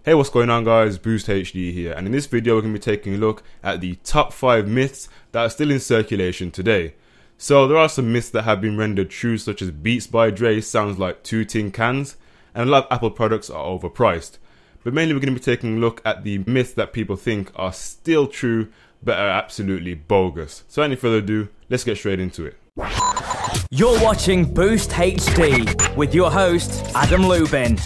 Hey, what's going on guys, Boost HD here, and in this video we're going to be taking a look at the top 5 myths that are still in circulation today. So there are some myths that have been rendered true, such as Beats by Dre sounds like 2 tin cans, and a lot of Apple products are overpriced. But mainly we're going to be taking a look at the myths that people think are still true but are absolutely bogus. So any further ado, let's get straight into it. You're watching Boost HD with your host Adam Lubin.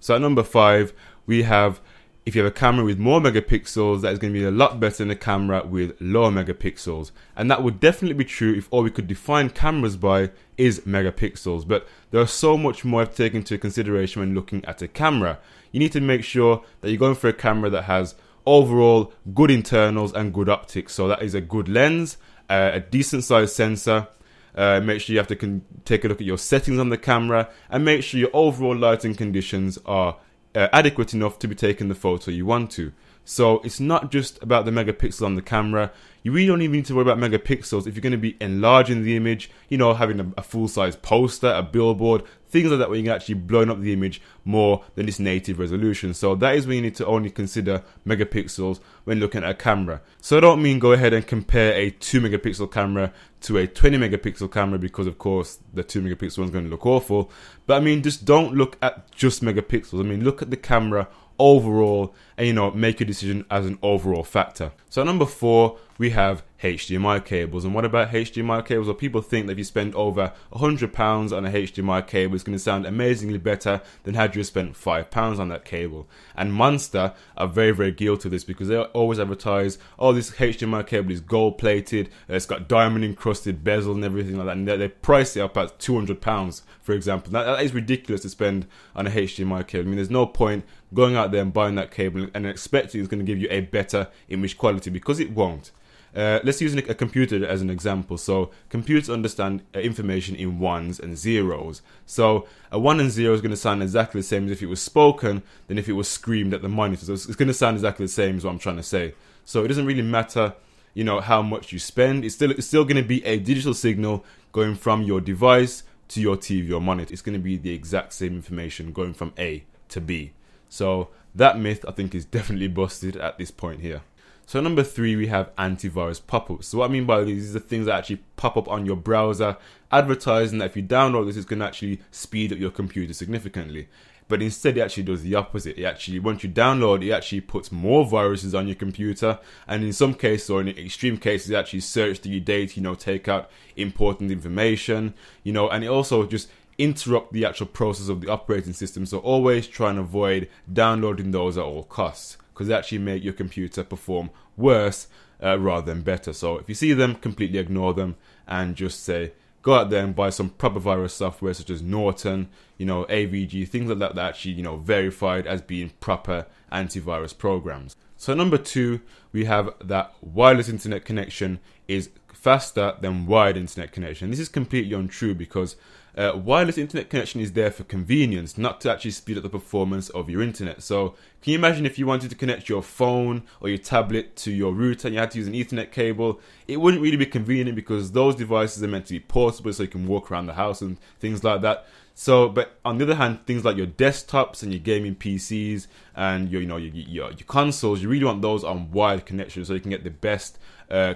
So at number 5, we have, if you have a camera with more megapixels, that is going to be a lot better than a camera with lower megapixels. And that would definitely be true if all we could define cameras by is megapixels. But there are so much more to take into consideration when looking at a camera. You need to make sure that you're going for a camera that has overall good internals and good optics. So that is a good lens, a decent sized sensor. Make sure you have to take a look at your settings on the camera, and make sure your overall lighting conditions are adequate enough to be taking the photo you want to. So it's not just about the megapixels on the camera. You really don't even need to worry about megapixels if you're going to be enlarging the image, you know, having a full-size poster, a billboard, things like that, where you can actually blow up the image more than its native resolution. So that is when you need to only consider megapixels when looking at a camera. So I don't mean go ahead and compare a 2 megapixel camera to a 20 megapixel camera, because of course the 2 megapixel one's going to look awful. But I mean, just don't look at just megapixels. I mean, look at the camera overall and, you know, make a decision as an overall factor. So number 4, we have HDMI cables. And what about HDMI cables? Well, people think that if you spend over £100 on a HDMI cable, it's going to sound amazingly better than had you spent £5 on that cable. And Monster are very, very guilty of this, because they always advertise, oh, this HDMI cable is gold plated, it's got diamond encrusted bezel and everything like that, and they price it up at £200, for example. That is ridiculous to spend on a HDMI cable. I mean, there's no point going out there and buying that cable and expecting it's going to give you a better image quality, because it won't. Let's use a computer as an example. So computers understand information in ones and zeros. So a 1 and 0 is going to sound exactly the same as if it was spoken than if it was screamed at the monitor. So it's going to sound exactly the same as what I'm trying to say. So it doesn't really matter, you know, how much you spend. It's still going to be a digital signal going from your device to your TV or monitor. It's going to be the exact same information going from A to B. So that myth, I think, is definitely busted at this point here. So number 3, we have antivirus pop-ups. So what I mean by these are the things that actually pop up on your browser, advertising that if you download this, it's going to actually speed up your computer significantly. But instead, it actually does the opposite. It actually, once you download, it actually puts more viruses on your computer, and in some cases, or in extreme cases, it actually search through your data, you know, take out important information, you know, and it also just interrupt the actual process of the operating system. So always try and avoid downloading those at all costs, because they actually make your computer perform worse rather than better. So if you see them, completely ignore them and just say, go out there and buy some proper virus software such as Norton, you know, AVG, things like that actually, you know, verified as being proper antivirus programs. So number 2, we have that wireless internet connection is faster than wired internet connection. This is completely untrue, because wireless internet connection is there for convenience, not to actually speed up the performance of your internet. So can you imagine if you wanted to connect your phone or your tablet to your router and you had to use an Ethernet cable? It wouldn't really be convenient, because those devices are meant to be portable, so you can walk around the house and things like that. So, but on the other hand, things like your desktops and your gaming PCs and your consoles, you really want those on wired connections, so you can get the best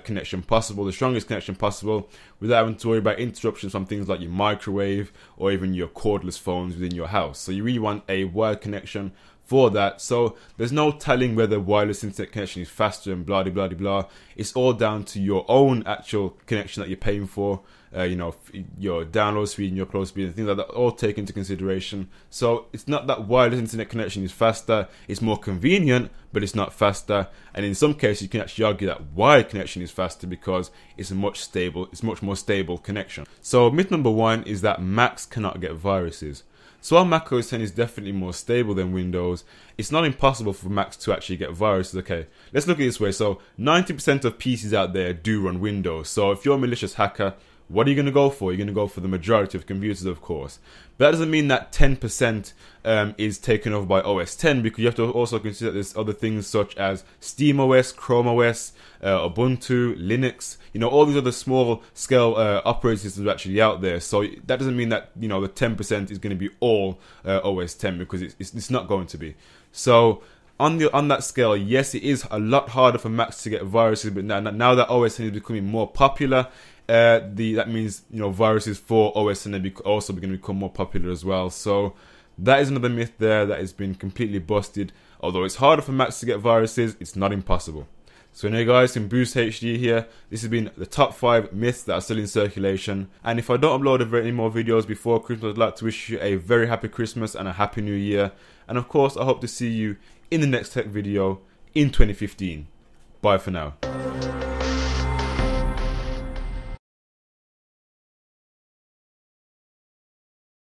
connection possible, the strongest connection possible, without having to worry about interruptions from things like your microwave or even your cordless phones within your house. So you really want a wired connection for that. So there's no telling whether wireless internet connection is faster and blah blah blah blah. It's all down to your own actual connection that you're paying for. You know, your download speed and your upload speed and things like that, all take into consideration. So it's not that wireless internet connection is faster, it's more convenient, but it's not faster. And in some cases, you can actually argue that wired connection is faster, because it's much more stable connection. So myth number 1 is that Macs cannot get viruses. So while Mac OS X is definitely more stable than Windows, it's not impossible for Macs to actually get viruses. Okay, let's look at it this way. So 90% of PCs out there do run Windows. So if you're a malicious hacker, what are you going to go for? You're going to go for the majority of computers, of course. But that doesn't mean that 10% is taken over by OS X, because you have to also consider there's other things such as SteamOS, Chrome OS, Ubuntu, Linux, you know, all these other small scale operating systems are actually out there. So that doesn't mean that, you know, the 10% is going to be all OS X, because it's not going to be. So on that scale, yes, it is a lot harder for Macs to get viruses, but now that OS X is becoming more popular, that means, you know, viruses for OS X are also going to become more popular as well. So that is another myth there that has been completely busted. Although it's harder for Macs to get viruses, it's not impossible. So anyway guys, from Boost HD here, this has been the top 5 myths that are still in circulation. And if I don't upload any more videos before Christmas, I'd like to wish you a very happy Christmas and a happy new year. And of course, I hope to see you in the next tech video in 2015. Bye for now.